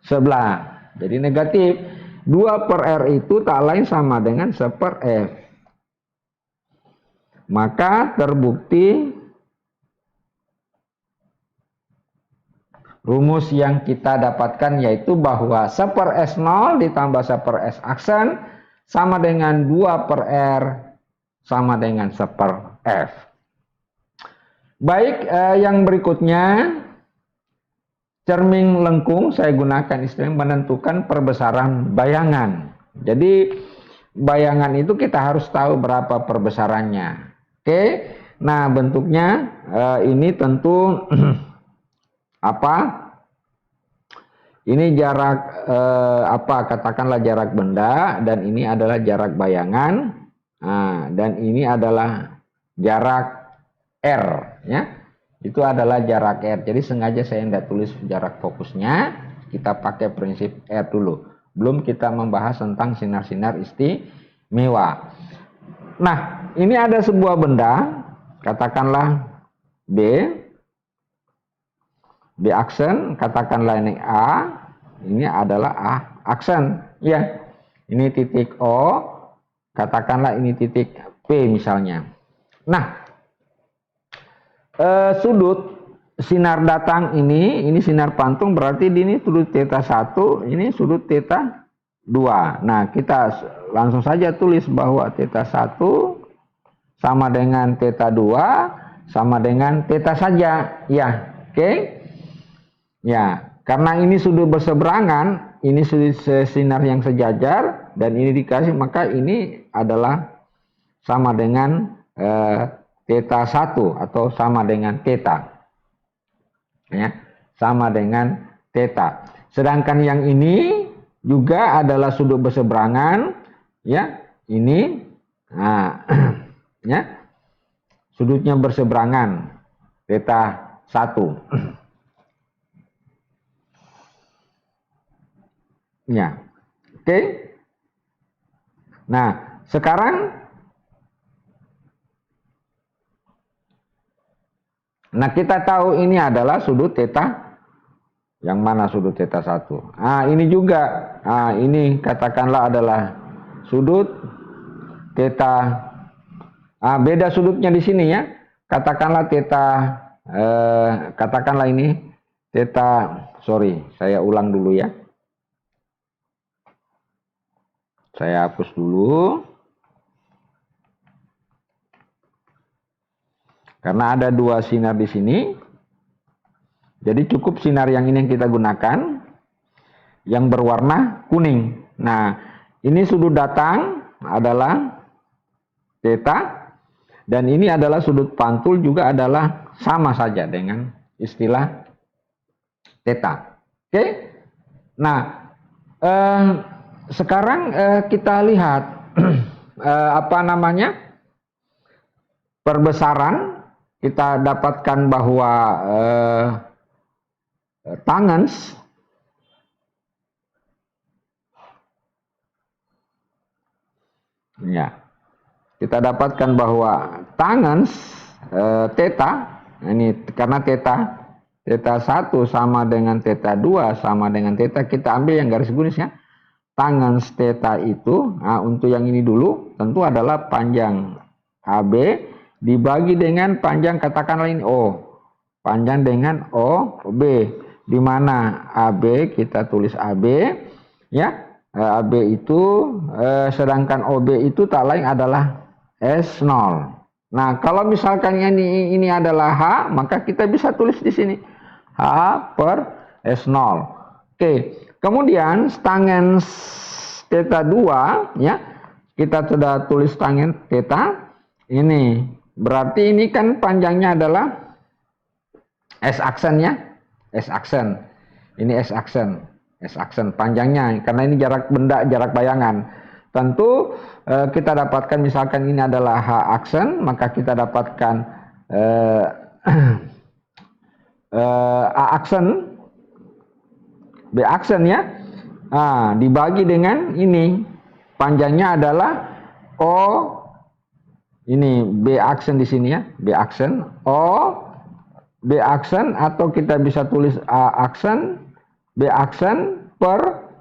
sebelah, jadi negatif. 2 per R itu tak lain sama dengan seper F. Maka terbukti rumus yang kita dapatkan yaitu bahwa seper S0 ditambah seper S aksen sama dengan 2 per R sama dengan seper F. Baik, yang berikutnya cermin lengkung, saya gunakan istilah menentukan perbesaran bayangan. Jadi bayangan itu kita harus tahu berapa perbesarannya. Oke, nah bentuknya ini tentu apa? Ini jarak katakanlah jarak benda, dan ini adalah jarak bayangan. Nah, dan ini adalah jarak R ya. Itu adalah jarak R. Jadi sengaja saya tidak tulis jarak fokusnya. Kita pakai prinsip R dulu. Belum kita membahas tentang sinar-sinar istimewa. Nah, ini ada sebuah benda, katakanlah B aksen, katakanlah ini A, ini adalah A aksen, ya. Ini titik O, katakanlah ini titik P misalnya. Nah, sudut sinar datang ini sinar pantung, berarti ini sudut θ 1, ini sudut θ 2. Nah, kita langsung saja tulis bahwa θ 1 sama dengan θ 2 sama dengan θ saja, ya. Oke. Ya, karena ini sudut berseberangan, ini sudut sinar yang sejajar dan ini dikasih, maka ini adalah sama dengan θ 1 atau sama dengan θ. Ya, sama dengan θ. Sedangkan yang ini juga adalah sudut berseberangan, ya. Ini nah ya. Sudutnya berseberangan θ 1. Ya, oke. Nah, sekarang, nah kita tahu ini adalah sudut θ Yang mana sudut theta 1? Ah, ini juga. Ah, ini katakanlah adalah sudut theta. Ah, beda sudutnya di sini ya. Katakanlah theta, katakanlah ini theta, sorry, saya ulang dulu ya. Saya hapus dulu. Karena ada dua sinar di sini. Jadi cukup sinar yang ini yang kita gunakan, yang berwarna kuning. Nah, ini sudut datang adalah theta, dan ini adalah sudut pantul juga adalah sama saja dengan istilah theta. Oke? Nah, sekarang kita lihat apa namanya, perbesaran. Kita dapatkan bahwa tangens ya, kita dapatkan bahwa tangens theta ini karena theta 1 sama dengan theta 2 sama dengan theta, kita ambil yang garis kunisnya. Tangens theta itu, nah untuk yang ini dulu tentu adalah panjang AB dibagi dengan panjang, katakanlah ini O, panjang dengan OB, di mana AB kita tulis AB ya, AB itu sedangkan OB itu tak lain adalah S0. Nah, kalau misalkan ini adalah H, maka kita bisa tulis di sini H per S0. Oke, kemudian tangens theta 2 ya, kita sudah tulis tangens theta ini, berarti ini kan panjangnya adalah S aksen ya, S aksen. Ini S aksen, S aksen panjangnya, karena ini jarak benda, jarak bayangan. Tentu kita dapatkan misalkan ini adalah H aksen, maka kita dapatkan A aksen, B aksen ya. Nah, dibagi dengan ini, panjangnya adalah O, ini B aksen di sini ya, B aksen, O, B aksen, atau kita bisa tulis A aksen, B aksen per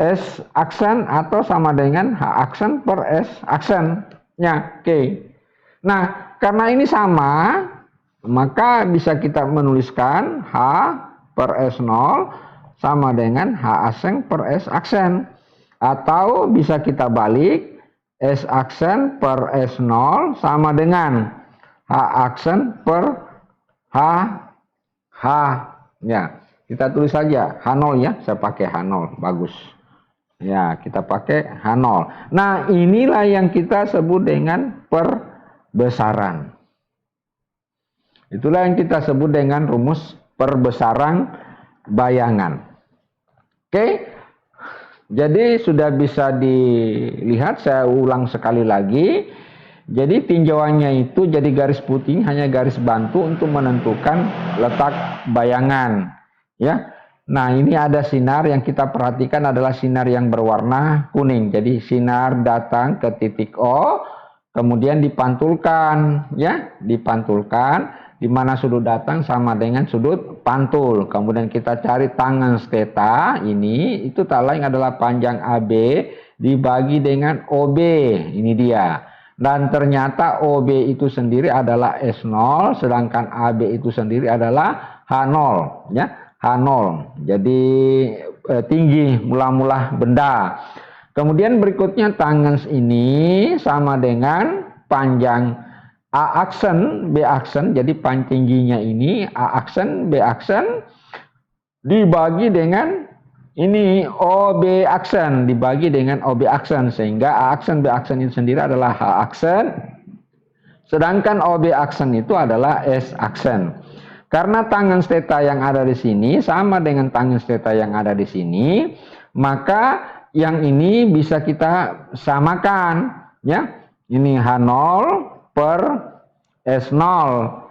S aksen, atau sama dengan H aksen per S aksen. Ya, oke. Nah, karena ini sama, maka bisa kita menuliskan H per S0 sama dengan H aksen per S aksen. Atau bisa kita balik, S aksen per S0 sama dengan H aksen per H, ya, kita tulis saja H0 ya, saya pakai H0, bagus. Ya, kita pakai H0. Nah, inilah yang kita sebut dengan perbesaran. Itulah yang kita sebut dengan rumus perbesaran bayangan. Oke, jadi sudah bisa dilihat, saya ulang sekali lagi. Jadi tinjauannya itu jadi garis putih hanya garis bantu untuk menentukan letak bayangan ya. Nah, ini ada sinar yang kita perhatikan adalah sinar yang berwarna kuning. Jadi sinar datang ke titik O, kemudian dipantulkan ya, dipantulkan di mana sudut datang sama dengan sudut pantul. Kemudian kita cari tangens theta ini, itu tak lain adalah panjang AB dibagi dengan OB. Ini dia. Dan ternyata OB itu sendiri adalah S0, sedangkan AB itu sendiri adalah H0 ya, H0. Jadi tinggi mula-mula benda. Kemudian berikutnya tangens ini sama dengan panjang A aksen, B aksen, jadi panjang tingginya ini A aksen, B aksen dibagi dengan ini OB aksen, dibagi dengan OB aksen, sehingga A aksen, B aksen itu sendiri adalah H aksen, sedangkan OB aksen itu adalah S aksen. Karena tangens theta yang ada di sini sama dengan tangens theta yang ada di sini, maka yang ini bisa kita samakan ya. Ini H0 per S0,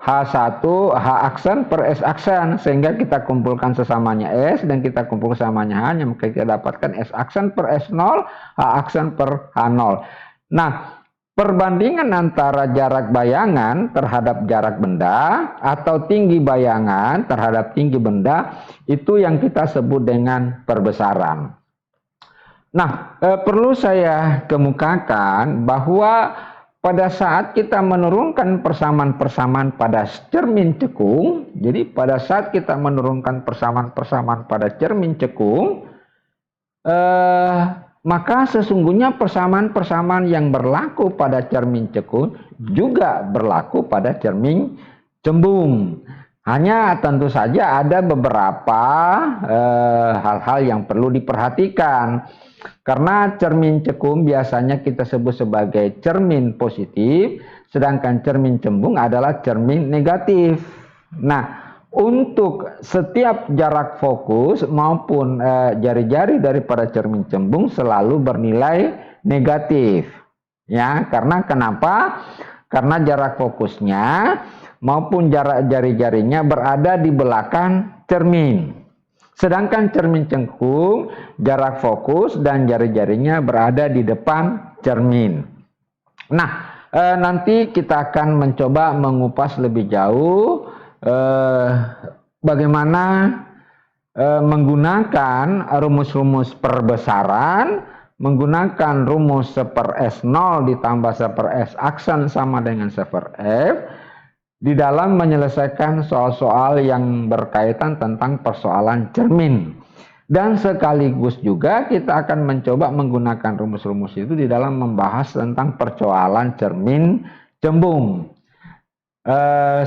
H1, H aksen per S aksen, sehingga kita kumpulkan sesamanya S dan kita kumpulkan sesamanya H, maka kita dapatkan S aksen per S0, H aksen per H0. Nah, perbandingan antara jarak bayangan terhadap jarak benda atau tinggi bayangan terhadap tinggi benda itu yang kita sebut dengan perbesaran. Nah, perlu saya kemukakan bahwa pada saat kita menurunkan persamaan-persamaan pada cermin cekung, jadi pada saat kita menurunkan persamaan-persamaan pada cermin cekung, maka sesungguhnya persamaan-persamaan yang berlaku pada cermin cekung juga berlaku pada cermin cembung. Hanya tentu saja ada beberapa hal-hal yang perlu diperhatikan. Karena cermin cekung biasanya kita sebut sebagai cermin positif, sedangkan cermin cembung adalah cermin negatif. Nah, untuk setiap jarak fokus maupun jari-jari daripada cermin cembung selalu bernilai negatif. Ya, karena kenapa? Karena jarak fokusnya maupun jarak jari-jarinya berada di belakang cermin. Sedangkan cermin cekung, jarak fokus dan jari-jarinya berada di depan cermin. Nah, nanti kita akan mencoba mengupas lebih jauh bagaimana menggunakan rumus-rumus perbesaran, menggunakan rumus 1/S0 ditambah 1/S aksen sama dengan 1/F di dalam menyelesaikan soal-soal yang berkaitan tentang persoalan cermin. Dan sekaligus juga kita akan mencoba menggunakan rumus-rumus itu di dalam membahas tentang persoalan cermin cembung.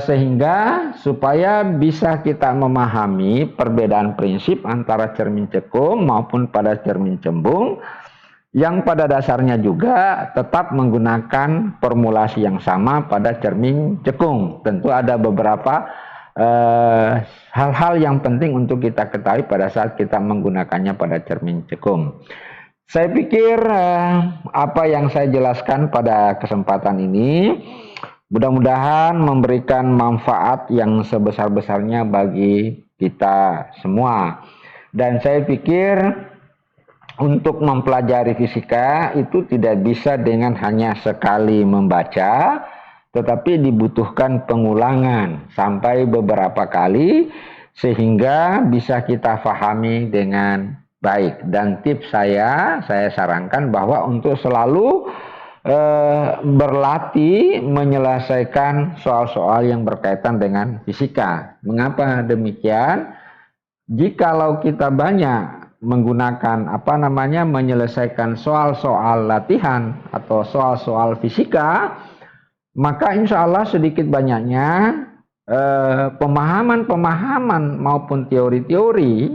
Sehingga supaya bisa kita memahami perbedaan prinsip antara cermin cekung maupun pada cermin cembung yang pada dasarnya juga tetap menggunakan formulasi yang sama pada cermin cekung. Tentu ada beberapa hal-hal yang penting untuk kita ketahui pada saat kita menggunakannya pada cermin cekung. Saya pikir apa yang saya jelaskan pada kesempatan ini mudah-mudahan memberikan manfaat yang sebesar-besarnya bagi kita semua. Dan saya pikir untuk mempelajari fisika itu tidak bisa dengan hanya sekali membaca, tetapi dibutuhkan pengulangan sampai beberapa kali sehingga bisa kita pahami dengan baik. Dan tips saya sarankan bahwa untuk selalu berlatih menyelesaikan soal-soal yang berkaitan dengan fisika. Mengapa demikian? Jikalau kita banyak menggunakan menyelesaikan soal-soal latihan atau soal-soal fisika, maka insya Allah sedikit banyaknya pemahaman-pemahaman maupun teori-teori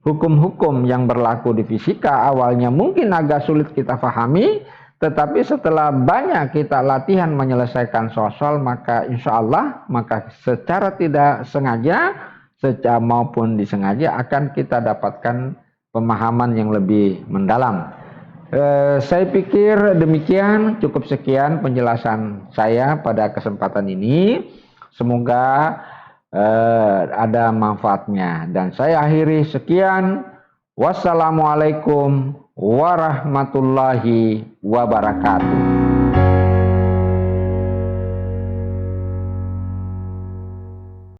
hukum-hukum yang berlaku di fisika awalnya mungkin agak sulit kita pahami, tetapi setelah banyak kita latihan menyelesaikan soal-soal, maka insya Allah secara tidak sengaja maupun disengaja akan kita dapatkan pemahaman yang lebih mendalam. Saya pikir demikian, cukup sekian penjelasan saya pada kesempatan ini. Semoga ada manfaatnya. Dan saya akhiri sekian. Wassalamualaikum warahmatullahi wabarakatuh.